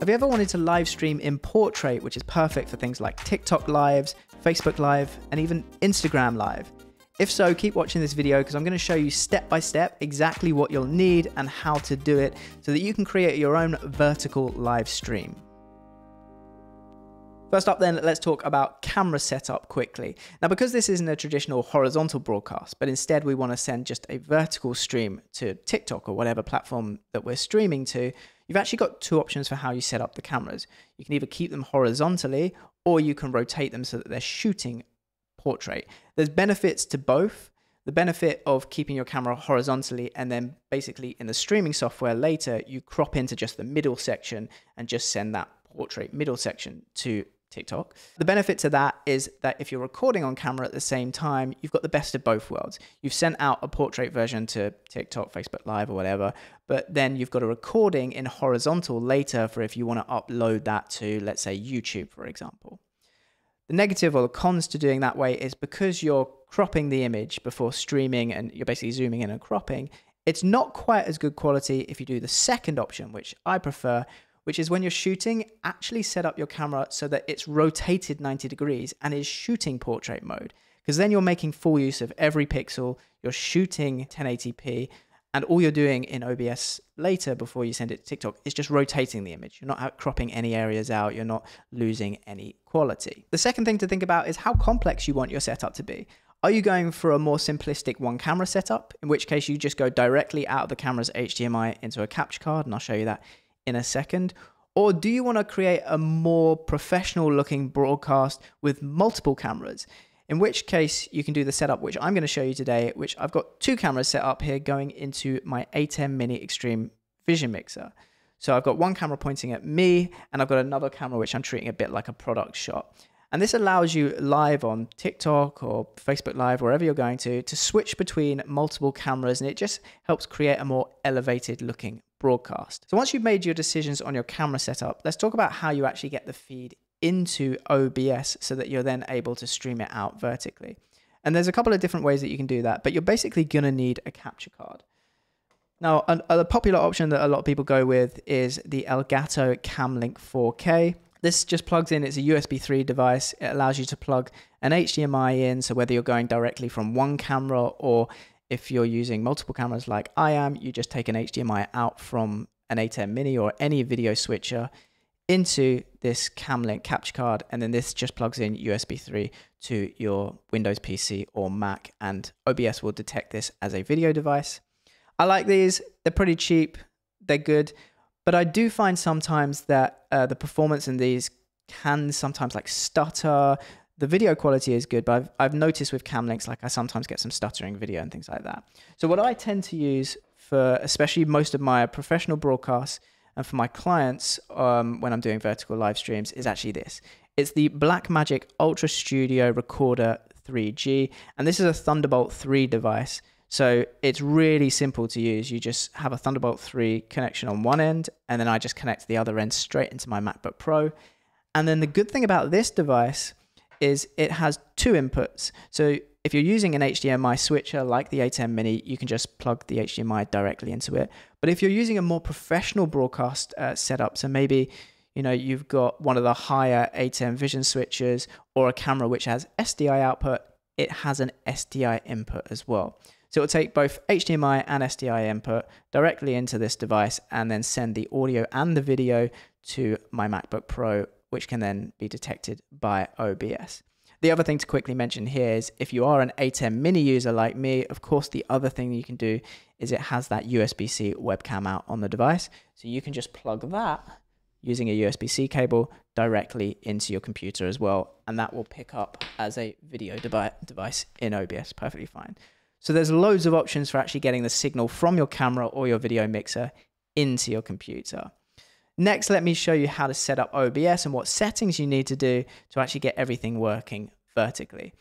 Have you ever wanted to live stream in portrait, which is perfect for things like TikTok lives, Facebook Live, and even Instagram Live? If so, keep watching this video because I'm going to show you step by step exactly what you'll need and how to do it so that you can create your own vertical live stream. First up then, let's talk about camera setup quickly. Now, because this isn't a traditional horizontal broadcast, but instead we want to send just a vertical stream to TikTok or whatever platform that we're streaming to, you've actually got two options for how you set up the cameras. You can either keep them horizontally or you can rotate them so that they're shooting portrait. There's benefits to both. The benefit of keeping your camera horizontally and then basically in the streaming software later, you crop into just the middle section and just send that portrait middle section to TikTok. The benefit to that is that if you're recording on camera at the same time, you've got the best of both worlds. You've sent out a portrait version to TikTok, Facebook Live or whatever, but then you've got a recording in horizontal later for if you want to upload that to, let's say, YouTube, for example. The negative or the cons to doing that way is because you're cropping the image before streaming and you're basically zooming in and cropping, it's not quite as good quality if you do the second option, which I prefer, which is when you're shooting, actually set up your camera so that it's rotated 90 degrees and is shooting portrait mode. Because then you're making full use of every pixel, you're shooting 1080p, and all you're doing in OBS later before you send it to TikTok is just rotating the image. You're not cropping any areas out, you're not losing any quality. The second thing to think about is how complex you want your setup to be. Are you going for a more simplistic one camera setup, in which case you just go directly out of the camera's HDMI into a capture card, and I'll show you that in a second? Or do you want to create a more professional looking broadcast with multiple cameras? In which case you can do the setup which I'm going to show you today, which I've got two cameras set up here going into my ATEM Mini Extreme Vision Mixer. So I've got one camera pointing at me and I've got another camera which I'm treating a bit like a product shot. And this allows you live on TikTok or Facebook Live, wherever you're going to switch between multiple cameras, and it just helps create a more elevated looking broadcast. So once you've made your decisions on your camera setup, let's talk about how you actually get the feed into OBS so that you're then able to stream it out vertically. And there's a couple of different ways that you can do that, but you're basically going to need a capture card. Now, a popular option that a lot of people go with is the Elgato Camlink 4K. This just plugs in, it's a USB 3 device. It allows you to plug an HDMI in, so whether you're going directly from one camera or if you're using multiple cameras like I am, you just take an HDMI out from an ATEM Mini or any video switcher into this Camlink capture card, and then this just plugs in USB 3 to your Windows PC or Mac, and OBS will detect this as a video device. I like these, they're pretty cheap, they're good. But I do find sometimes that the performance in these can sometimes like stutter. The video quality is good, but I've noticed with Camlinks, like I sometimes get some stuttering video and things like that. So what I tend to use for especially most of my professional broadcasts and for my clients when I'm doing vertical live streams is actually this. It's the Blackmagic Ultra Studio Recorder 3G, and this is a Thunderbolt 3 device. So it's really simple to use. You just have a Thunderbolt 3 connection on one end, and then I just connect the other end straight into my MacBook Pro. And then the good thing about this device is it has two inputs. So if you're using an HDMI switcher like the ATEM Mini, you can just plug the HDMI directly into it. But if you're using a more professional broadcast setup, so maybe you've got one of the higher ATEM Vision switchers or a camera which has SDI output, it has an SDI input as well. So it'll take both HDMI and SDI input directly into this device and then send the audio and the video to my MacBook Pro, which can then be detected by OBS. The other thing to quickly mention here is if you are an ATEM Mini user like me, of course, the other thing you can do is it has that USB-C webcam out on the device. So you can just plug that using a USB-C cable directly into your computer as well. And that will pick up as a video device in OBS perfectly fine. So there's loads of options for actually getting the signal from your camera or your video mixer into your computer. Next, let me show you how to set up OBS and what settings you need to do to actually get everything working vertically.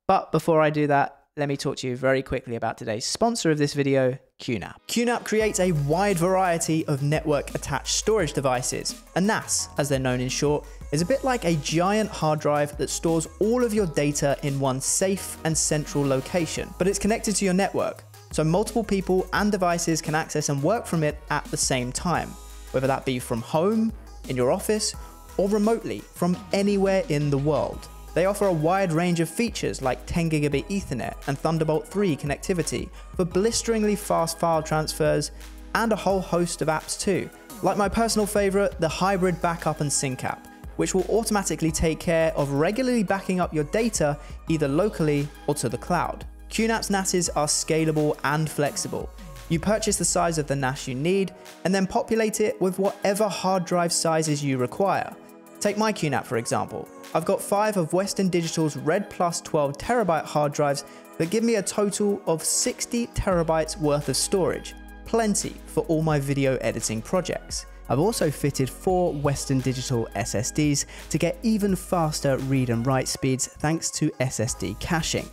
But before I do that, let me talk to you very quickly about today's sponsor of this video, QNAP. QNAP creates a wide variety of network-attached storage devices. A NAS, as they're known in short, is a bit like a giant hard drive that stores all of your data in one safe and central location, but it's connected to your network, so multiple people and devices can access and work from it at the same time, whether that be from home, in your office, or remotely from anywhere in the world. They offer a wide range of features like 10 gigabit Ethernet and Thunderbolt 3 connectivity for blisteringly fast file transfers, and a whole host of apps too, like my personal favorite, the Hybrid Backup and Sync app, which will automatically take care of regularly backing up your data either locally or to the cloud. QNAP's NASes are scalable and flexible. You purchase the size of the NAS you need and then populate it with whatever hard drive sizes you require. Take my QNAP for example. I've got 5 of Western Digital's Red Plus 12TB hard drives that give me a total of 60 terabytes worth of storage. Plenty for all my video editing projects. I've also fitted 4 Western Digital SSDs to get even faster read and write speeds thanks to SSD caching.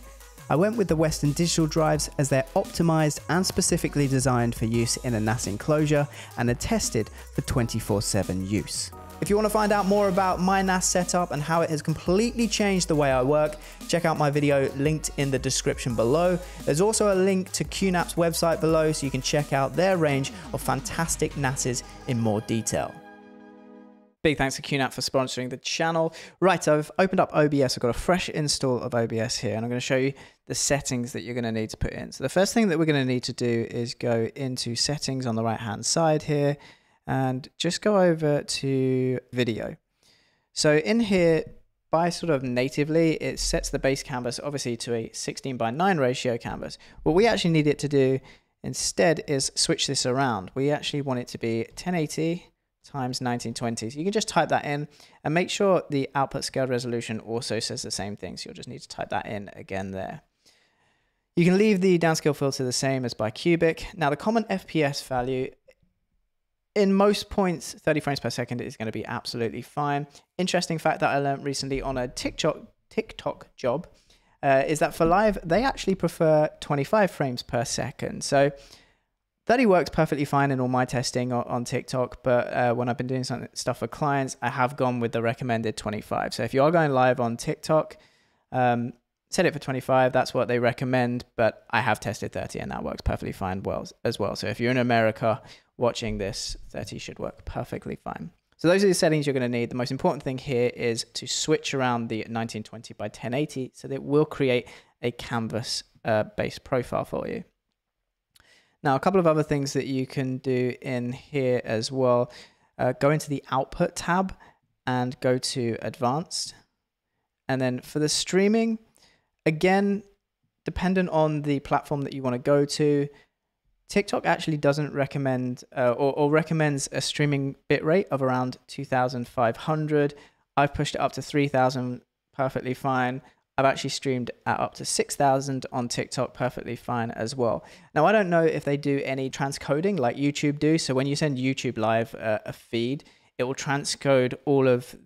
I went with the Western Digital drives as they're optimized and specifically designed for use in a NAS enclosure and are tested for 24/7 use. If you want to find out more about my NAS setup and how it has completely changed the way I work, check out my video linked in the description below. There's also a link to QNAP's website below so you can check out their range of fantastic NASes in more detail. Big thanks to QNAP for sponsoring the channel. Right, I've opened up OBS. I've got a fresh install of OBS here, and I'm going to show you the settings that you're going to need to put in. So the first thing that we're going to need to do is go into settings on the right-hand side here, and just go over to video. So in here, by sort of natively, it sets the base canvas obviously to a 16:9 ratio canvas. What we actually need it to do instead is switch this around. We actually want it to be 1080 times 1920. So you can just type that in and make sure the output scale resolution also says the same thing. So you'll just need to type that in again there. You can leave the downscale filter the same as by Cubic. Now the common FPS value, in most points, 30 frames per second is going to be absolutely fine. Interesting fact that I learned recently on a TikTok job is that for live, they actually prefer 25 frames per second. So 30 works perfectly fine in all my testing on TikTok, but when I've been doing some stuff for clients, I have gone with the recommended 25. So if you are going live on TikTok, set it for 25, that's what they recommend, but I have tested 30 and that works perfectly fine as well. So if you're in America watching this, 30 should work perfectly fine. So those are the settings you're going to need. The most important thing here is to switch around the 1920 by 1080 so that it will create a canvas based profile for you. Now, a couple of other things that you can do in here as well. Go into the output tab and go to advanced. And then for the streaming, again, dependent on the platform that you want to go to, TikTok actually doesn't recommend or recommends a streaming bitrate of around 2,500. I've pushed it up to 3,000, perfectly fine. I've actually streamed at up to 6,000 on TikTok, perfectly fine as well. Now, I don't know if they do any transcoding like YouTube do. So when you send YouTube live a feed, it will transcode all of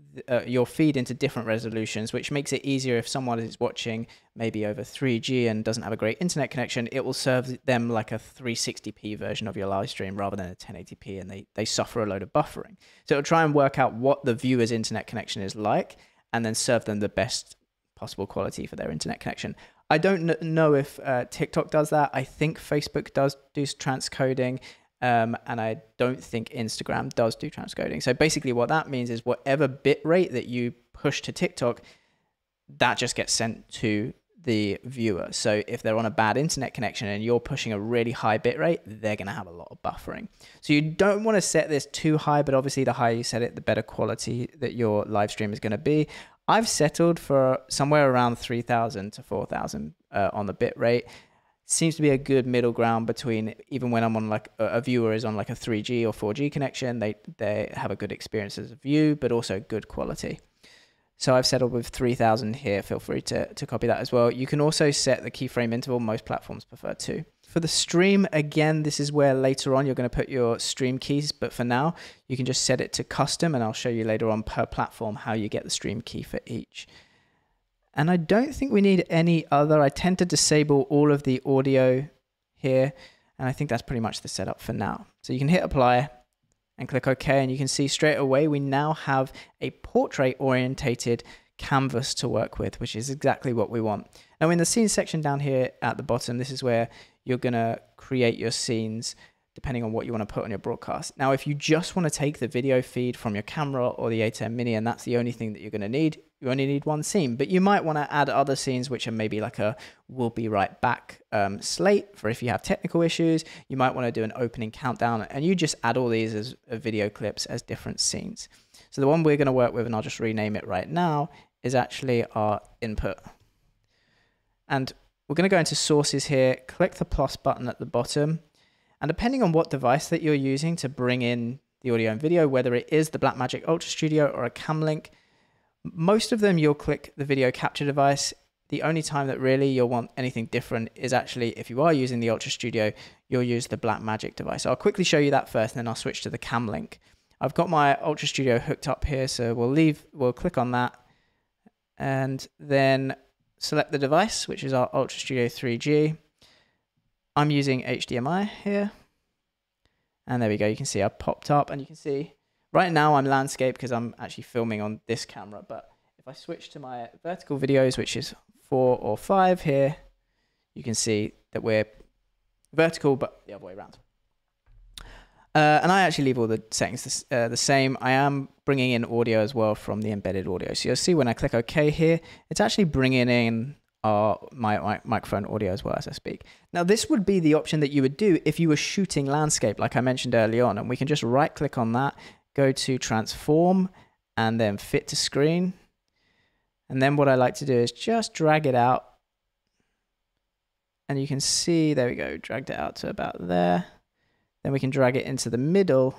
your feed into different resolutions, which makes it easier if someone is watching maybe over 3G and doesn't have a great internet connection. It will serve them like a 360p version of your live stream rather than a 1080p, and they suffer a load of buffering. So it'll try and work out what the viewer's internet connection is like and then serve them the best possible quality for their internet connection. I don't know if TikTok does that. I think Facebook does do transcoding. And I don't think Instagram does do transcoding. So basically what that means is whatever bit rate that you push to TikTok, that just gets sent to the viewer. So if they're on a bad internet connection and you're pushing a really high bit rate, they're going to have a lot of buffering. So you don't want to set this too high, but obviously the higher you set it, the better quality that your live stream is going to be. I've settled for somewhere around 3,000 to 4,000 on the bit rate. Seems to be a good middle ground between, even when I'm on like a viewer is on like a 3G or 4G connection, they have a good experience as a view, but also good quality. So I've settled with 3,000 here. Feel free to copy that as well. You can also set the keyframe interval. Most platforms prefer 2. For the stream, again, this is where later on you're going to put your stream keys, but for now you can just set it to custom, and I'll show you later on per platform how you get the stream key for each. And I don't think we need any other. I tend to disable all of the audio here, and I think that's pretty much the setup for now. So you can hit apply and click OK, and you can see straight away we now have a portrait orientated canvas to work with, which is exactly what we want. Now in the scenes section down here at the bottom, this is where you're going to create your scenes depending on what you want to put on your broadcast. Now, if you just want to take the video feed from your camera or the A10 Mini, and that's the only thing that you're going to need, you only need one scene. But you might want to add other scenes, which are maybe like a "we'll be right back" slate for if you have technical issues. You might want to do an opening countdown, and you just add all these as video clips as different scenes. So the one we're going to work with, and I'll just rename it right now, is actually our input. And we're going to go into sources here, click the plus button at the bottom. And depending on what device that you're using to bring in the audio and video, whether it is the Blackmagic Ultra Studio or a Camlink, most of them you'll click the video capture device. The only time that really you'll want anything different is actually if you are using the Ultra Studio, you'll use the Blackmagic device. So I'll quickly show you that first, and then I'll switch to the Camlink. I've got my Ultra Studio hooked up here, so we'll click on that and then select the device, which is our Ultra Studio 3G. I'm using HDMI here. And there we go. You can see I've popped up, and you can see right now I'm landscape because I'm actually filming on this camera. But if I switch to my vertical videos, which is 4 or 5 here, you can see that we're vertical, but the other way around. And I actually leave all the settings the same. I am bringing in audio as well from the embedded audio. So you'll see when I click OK here, it's actually bringing in my microphone audio as well as I speak. Now, this would be the option that you would do if you were shooting landscape, like I mentioned early on. And we can just right click on that, go to transform, and then fit to screen. And then what I like to do is just drag it out. And you can see, there we go, dragged it out to about there. Then we can drag it into the middle.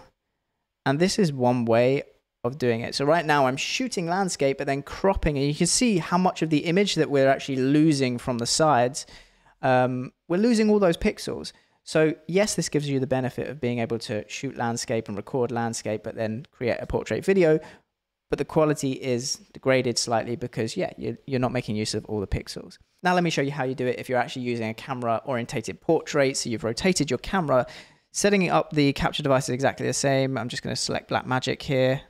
And this is one way of doing it. So right now I'm shooting landscape, but then cropping, and you can see how much of the image that we're actually losing from the sides. We're losing all those pixels. So yes, this gives you the benefit of being able to shoot landscape and record landscape, but then create a portrait video. But the quality is degraded slightly because, yeah, you're not making use of all the pixels. Now let me show you how you do it if you're actually using a camera orientated portrait. So you've rotated your camera. Setting up the capture device is exactly the same. I'm just going to select Blackmagic here.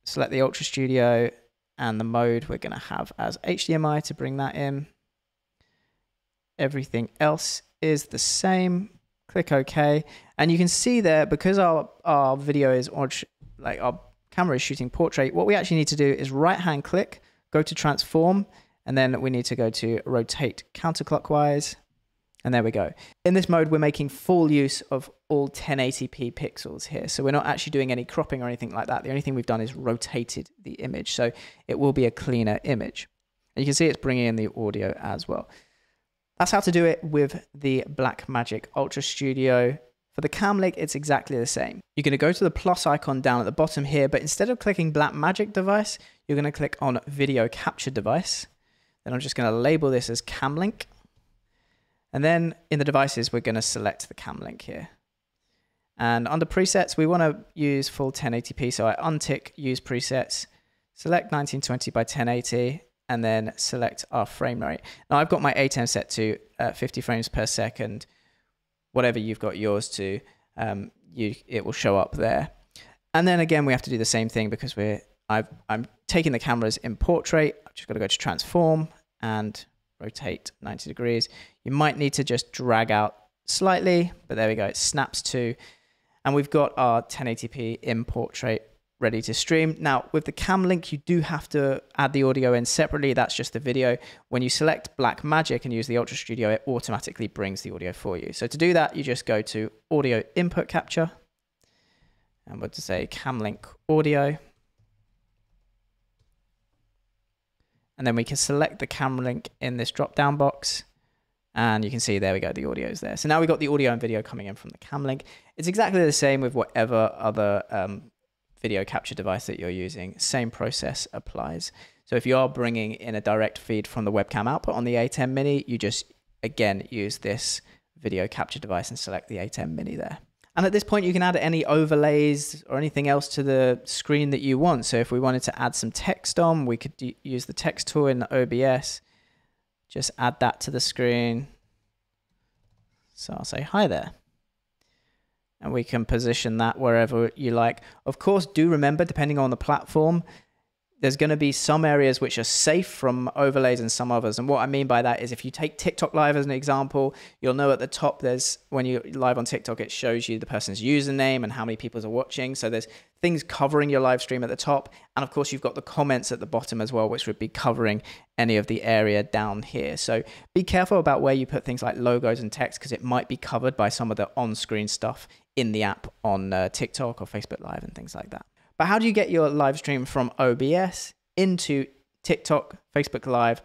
Select the Ultra Studio, and the mode we're going to have as HDMI to bring that in. Everything else is the same. Click OK. And you can see there, because our video is, like our camera is shooting portrait, what we actually need to do is right-hand click, go to transform, and then we need to go to rotate counterclockwise. And there we go. In this mode, we're making full use of all 1080p pixels here. So we're not actually doing any cropping or anything like that. The only thing we've done is rotated the image. So it will be a cleaner image. And you can see it's bringing in the audio as well. That's how to do it with the Blackmagic Ultra Studio. For the Camlink, it's exactly the same. You're going to go to the plus icon down at the bottom here, but instead of clicking Blackmagic device, you're going to click on video capture device. Then I'm just going to label this as Camlink. And then in the devices, we're going to select the Camlink here. And under presets, we want to use full 1080p. So I untick use presets, select 1920 by 1080, and then select our frame rate. Now I've got my A10 set to 50 frames per second. Whatever you've got yours to, it will show up there. And then again, we have to do the same thing because I'm taking the cameras in portrait. I've just got to go to transform and rotate 90 degrees. You might need to just drag out slightly, but there we go. It snaps to, and we've got our 1080p in portrait ready to stream. Now with the Camlink, you do have to add the audio in separately. That's just the video. When you select Blackmagic and use the Ultra Studio, it automatically brings the audio for you. So to do that, you just go to audio input capture, and we'll just say Camlink audio. And then we can select the Camlink in this drop-down box. And you can see, there we go, the audio is there. So now we've got the audio and video coming in from the Camlink. It's exactly the same with whatever other video capture device that you're using. Same process applies. So if you are bringing in a direct feed from the webcam output on the A10 Mini, you just, again, use this video capture device and select the A10 Mini there. And at this point, you can add any overlays or anything else to the screen that you want. So if we wanted to add some text on, we could use the text tool in the OBS. Just add that to the screen. So I'll say hi there. And we can position that wherever you like. Of course, do remember, depending on the platform, There's going to be some areas which are safe from overlays and some others. And what I mean by that is if you take TikTok Live as an example, you'll know at the top when you're live on TikTok, it shows you the person's username and how many people are watching. So there's things covering your live stream at the top. And of course, you've got the comments at the bottom as well, which would be covering any of the area down here. So be careful about where you put things like logos and text, because it might be covered by some of the on-screen stuff in the app on TikTok or Facebook Live and things like that. But how do you get your live stream from OBS into TikTok, Facebook Live,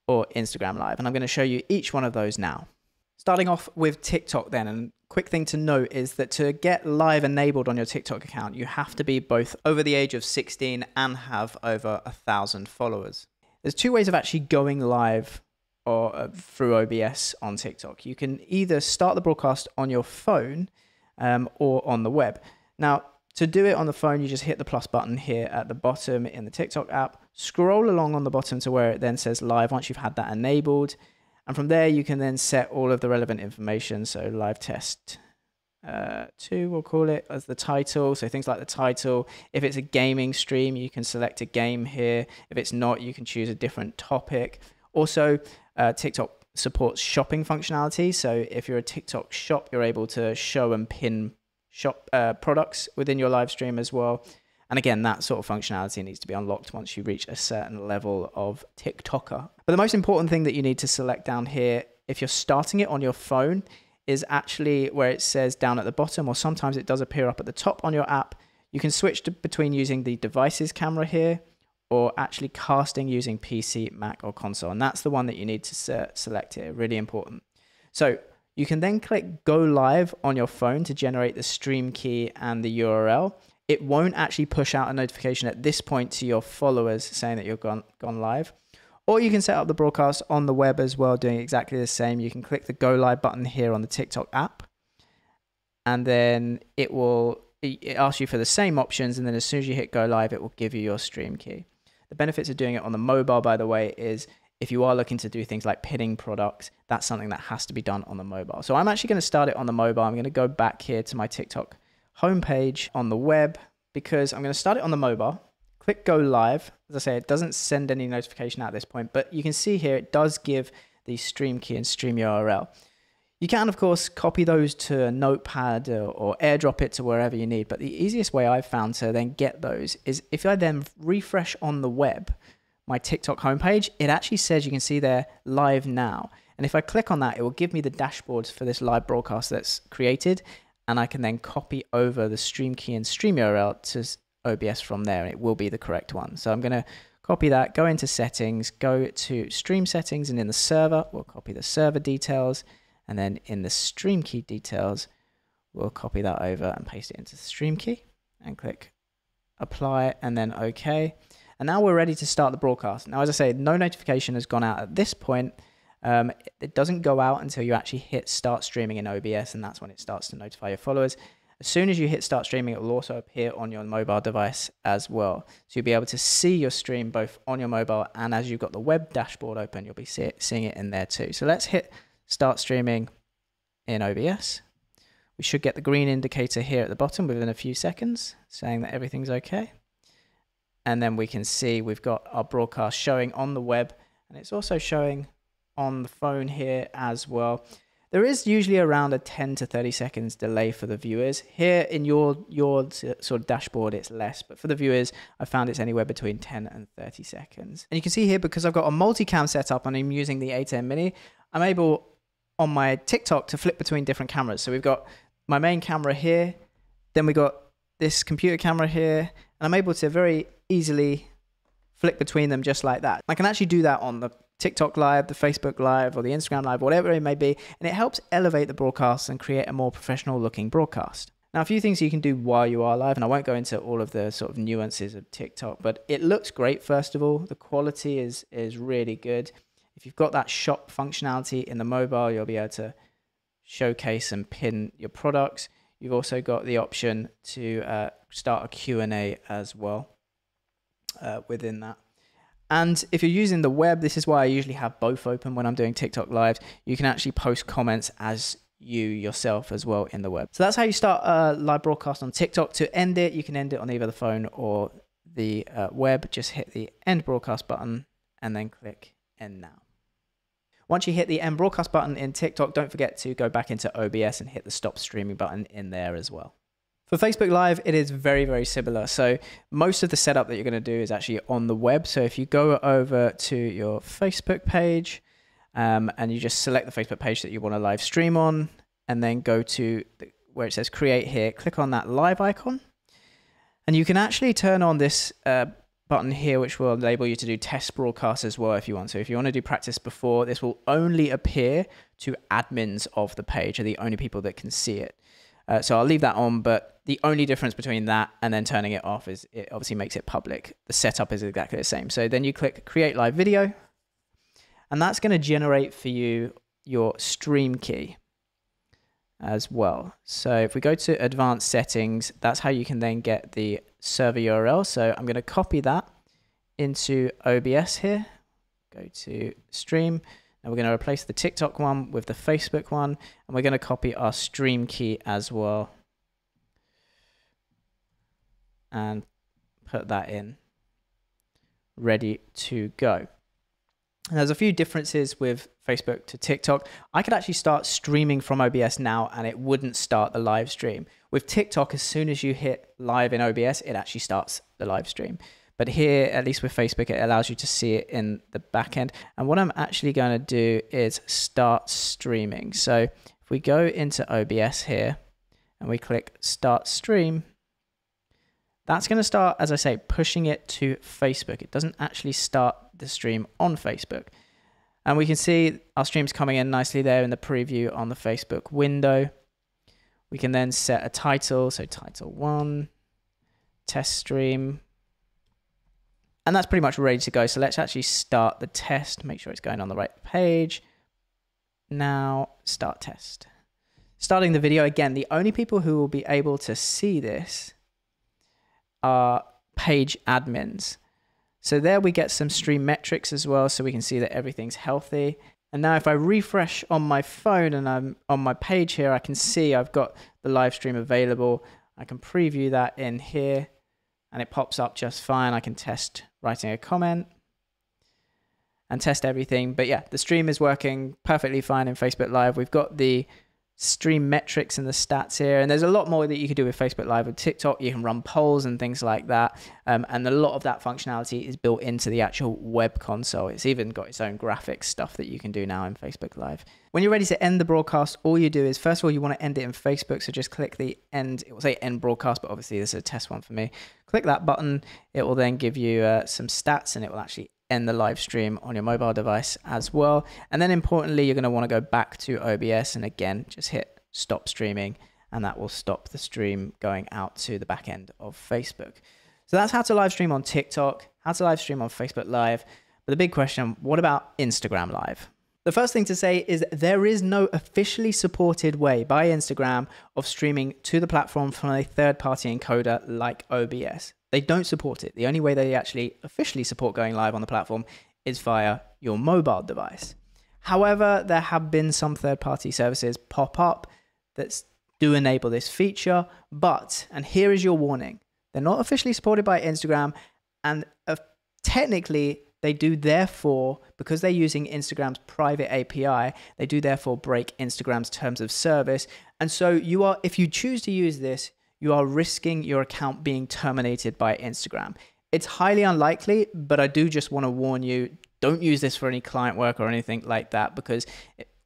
or Instagram Live? And I'm going to show you each one of those now. Starting off with TikTok then, and quick thing to note is that to get live enabled on your TikTok account, you have to be both over the age of 16 and have over 1,000 followers. There's two ways of actually going live or through OBS on TikTok. You can either start the broadcast on your phone or on the web. Now, to do it on the phone, you just hit the plus button here at the bottom in the TikTok app, scroll along on the bottom to where it then says live once you've had that enabled. And from there, you can then set all of the relevant information. So live test 2, we'll call it, as the title. So things like the title. If it's a gaming stream, you can select a game here. If it's not, you can choose a different topic. Also, TikTok supports shopping functionality. So if you're a TikTok shop, you're able to show and pin shop products within your live stream as well. And again, that sort of functionality needs to be unlocked once you reach a certain level of TikToker. But the most important thing that you need to select down here, if you're starting it on your phone, is actually where it says down at the bottom, or sometimes it does appear up at the top on your app. You can switch between using the devices camera here or actually casting using PC, Mac, or console. And that's the one that you need to select here, really important. So you can then click Go Live on your phone to generate the stream key and the URL. It won't actually push out a notification at this point to your followers saying that you've gone live. Or you can set up the broadcast on the web as well, doing exactly the same. You can click the Go Live button here on the TikTok app, and then it asks you for the same options, and then as soon as you hit Go Live, it will give you your stream key. The benefits of doing it on the mobile, by the way, is if you are looking to do things like pinning products, that's something that has to be done on the mobile. So I'm actually going to start it on the mobile. I'm going to go back here to my TikTok homepage on the web because I'm going to start it on the mobile. Click Go Live. As I say, it doesn't send any notification out at this point, but you can see here it does give the stream key and stream URL. You can, of course, copy those to a notepad or airdrop it to wherever you need, but the easiest way I've found to then get those is if I then refresh on the web, my TikTok homepage, it actually says you can see there live now. And if I click on that, it will give me the dashboards for this live broadcast that's created, and I can then copy over the stream key and stream URL to OBS from there, and it will be the correct one. So I'm going to copy that, go into settings, go to stream settings, and in the server, we'll copy the server details, and then in the stream key details, we'll copy that over and paste it into the stream key and click apply and then OK. And now we're ready to start the broadcast. Now, as I say, no notification has gone out at this point. It doesn't go out until you actually hit start streaming in OBS, and that's when it starts to notify your followers. As soon as you hit start streaming, it will also appear on your mobile device as well. So you'll be able to see your stream both on your mobile, and as you've got the web dashboard open, you'll be seeing it in there too. So let's hit start streaming in OBS. We should get the green indicator here at the bottom within a few seconds saying that everything's okay. And then we can see we've got our broadcast showing on the web, and it's also showing on the phone here as well. There is usually around a 10 to 30 seconds delay for the viewers. Here in your sort of dashboard, it's less, but for the viewers, I found it's anywhere between 10 and 30 seconds. And you can see here, because I've got a multicam setup and I'm using the A10 Mini, I'm able on my TikTok to flip between different cameras. So we've got my main camera here, then we got this computer camera here, and I'm able to very easily flick between them just like that. I can actually do that on the TikTok Live, the Facebook Live, or the Instagram Live, whatever it may be, and it helps elevate the broadcast and create a more professional looking broadcast. Now, a few things you can do while you are live, and I won't go into all of the sort of nuances of TikTok, but it looks great, first of all. The quality is really good. If you've got that shop functionality in the mobile, you'll be able to showcase and pin your products. You've also got the option to start a Q&A as well within that. And if you're using the web, this is why I usually have both open when I'm doing TikTok Live. You can actually post comments as you yourself as well in the web. So that's how you start a live broadcast on TikTok. To end it, you can end it on either the phone or the web, just hit the end broadcast button and then click end now. Once you hit the end broadcast button in TikTok, don't forget to go back into OBS and hit the stop streaming button in there as well. For Facebook Live, it is very, very similar. So most of the setup that you're going to do is actually on the web. So if you go over to your Facebook page and you just select the Facebook page that you want to live stream on, and then go to where it says create here, click on that live icon. And you can actually turn on this button here, which will enable you to do test broadcasts as well if you want. So if you want to do practice before, this will only appear to admins of the page, are the only people that can see it. So I'll leave that on, but the only difference between that and then turning it off is it obviously makes it public. The setup is exactly the same. So then you click create live video, and that's going to generate for you your stream key as well. So if we go to advanced settings, that's how you can then get the server URL. So I'm going to copy that into OBS here, go to stream. Now we're going to replace the TikTok one with the Facebook one, and we're going to copy our stream key as well and put that in, ready to go. And there's a few differences with Facebook to TikTok. I could actually start streaming from OBS now and it wouldn't start the live stream. With TikTok, as soon as you hit live in OBS, it actually starts the live stream. But here, at least with Facebook, it allows you to see it in the back end. And what I'm actually going to do is start streaming. So if we go into OBS here and we click start stream, that's going to start, as I say, pushing it to Facebook. It doesn't actually start the stream on Facebook. And we can see our stream's coming in nicely there in the preview on the Facebook window. We can then set a title. So title 1, test stream. And that's pretty much ready to go. So let's actually start the test, make sure it's going on the right page. Now, start test. Starting the video, again, the only people who will be able to see this are page admins. So there we get some stream metrics as well, so we can see that everything's healthy. And now if I refresh on my phone and I'm on my page here, I can see I've got the live stream available. I can preview that in here and it pops up just fine. I can test writing a comment and test everything. But yeah, the stream is working perfectly fine in Facebook Live. We've got the stream metrics and the stats here, and there's a lot more that you could do with Facebook Live. With TikTok, you can run polls and things like that, and a lot of that functionality is built into the actual web console. It's even got its own graphics stuff that you can do now in Facebook Live. When you're ready to end the broadcast, all you do is, first of all, you want to end it in Facebook, so just click the end. It will say end broadcast, but obviously this is a test one for me. Click that button. It will then give you some stats, and it will actually end the live stream on your mobile device as well. And then importantly, you're going to want to go back to OBS and again, just hit stop streaming, and that will stop the stream going out to the back end of Facebook. So that's how to live stream on TikTok, how to live stream on Facebook Live. But the big question, what about Instagram Live? The first thing to say is there is no officially supported way by Instagram of streaming to the platform from a third-party encoder like OBS. They don't support it. The only way they actually officially support going live on the platform is via your mobile device. However, there have been some third-party services pop up that do enable this feature, but, and here is your warning, they're not officially supported by Instagram, and technically they do therefore, because they're using Instagram's private API, they do therefore break Instagram's terms of service. And so you are, if you choose to use this, you are risking your account being terminated by Instagram. It's highly unlikely, but I do just want to warn you, don't use this for any client work or anything like that, because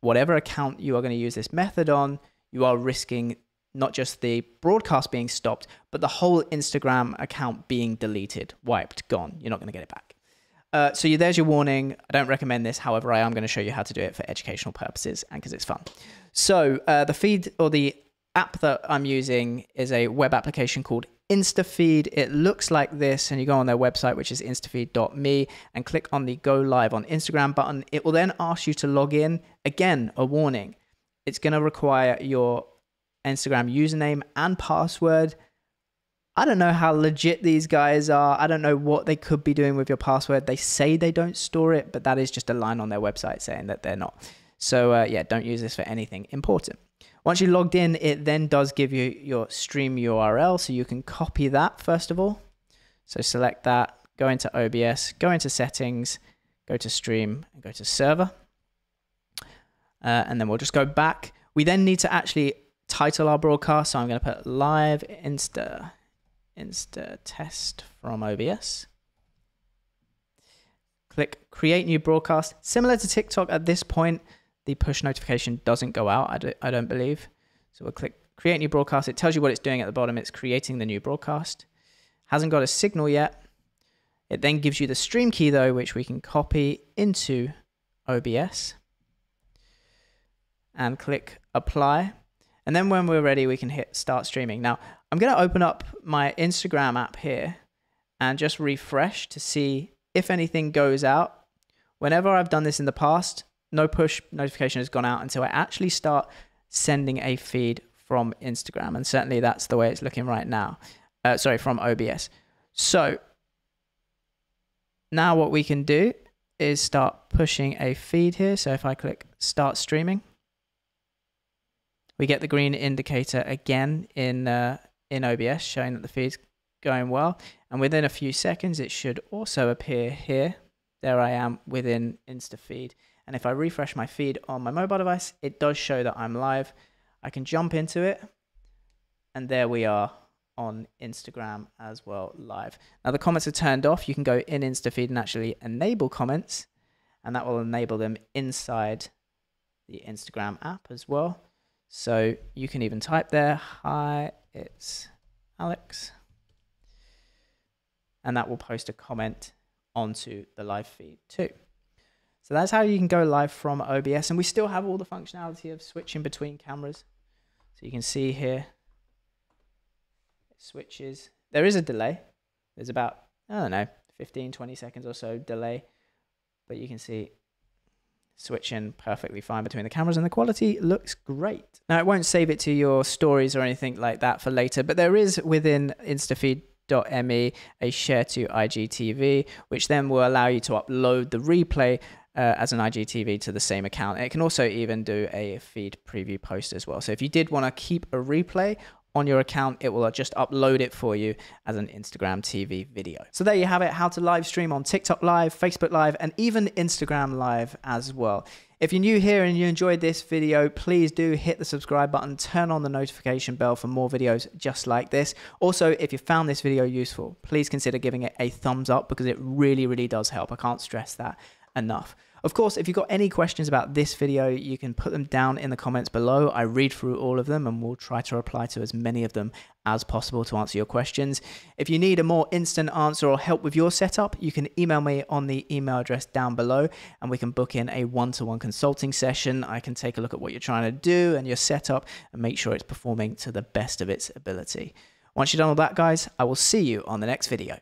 whatever account you are going to use this method on, you are risking not just the broadcast being stopped, but the whole Instagram account being deleted, wiped, gone. You're not going to get it back. So there's your warning. I don't recommend this. However, I am going to show you how to do it for educational purposes and because it's fun. So the feed or the app that I'm using is a web application called Instafeed. It looks like this, and you go on their website, which is instafeed.me, and click on the Go Live on Instagram button. It will then ask you to log in. Again, a warning. It's going to require your Instagram username and password. I don't know how legit these guys are. I don't know what they could be doing with your password. They say they don't store it, but that is just a line on their website saying that they're not. So yeah, don't use this for anything important. Once you're logged in, it then does give you your stream URL, so you can copy that first of all. So select that, go into OBS, go into settings, go to stream, and go to server. And then we'll just go back. We then need to actually title our broadcast. So I'm going to put live Insta test from OBS. Click create new broadcast. Similar to TikTok at this point, the push notification doesn't go out, I don't believe. So we'll click create new broadcast. It tells you what it's doing at the bottom. It's creating the new broadcast. Hasn't got a signal yet. It then gives you the stream key though, which we can copy into OBS and click apply. And then when we're ready, we can hit start streaming. Now I'm going to open up my Instagram app here and just refresh to see if anything goes out. Whenever I've done this in the past, no push notification has gone out until I actually start sending a feed from Instagram. And certainly that's the way it's looking right now. From OBS. So now what we can do is start pushing a feed here. So if I click start streaming, we get the green indicator again in OBS showing that the feed's going well. And within a few seconds, it should also appear here. There I am within InstaFeed. And if I refresh my feed on my mobile device, it does show that I'm live. I can jump into it. And there we are on Instagram as well, live. Now the comments are turned off. You can go in InstaFeed and actually enable comments. And that will enable them inside the Instagram app as well. So you can even type there, hi, it's Alex. And that will post a comment onto the live feed too. So that's how you can go live from OBS. And we still have all the functionality of switching between cameras. So you can see here, it switches. There is a delay. There's about, I don't know, 15, 20 seconds or so delay. But you can see switching perfectly fine between the cameras and the quality looks great. Now it won't save it to your stories or anything like that for later, but there is within instafeed.me a share to IGTV, which then will allow you to upload the replay as an IGTV to the same account. It can also even do a feed preview post as well. So if you did want to keep a replay on your account, it will just upload it for you as an Instagram TV video. So there you have it, how to live stream on TikTok Live, Facebook Live, and even Instagram Live as well. If you're new here and you enjoyed this video, please do hit the subscribe button, turn on the notification bell for more videos just like this. Also, if you found this video useful, please consider giving it a thumbs up because it really, really does help. I can't stress that enough. Of course, if you've got any questions about this video, you can put them down in the comments below. I read through all of them and we'll try to reply to as many of them as possible to answer your questions. If you need a more instant answer or help with your setup, you can email me on the email address down below and we can book in a one-to-one consulting session. I can take a look at what you're trying to do and your setup and make sure it's performing to the best of its ability. Once you've done all that, guys, I will see you on the next video.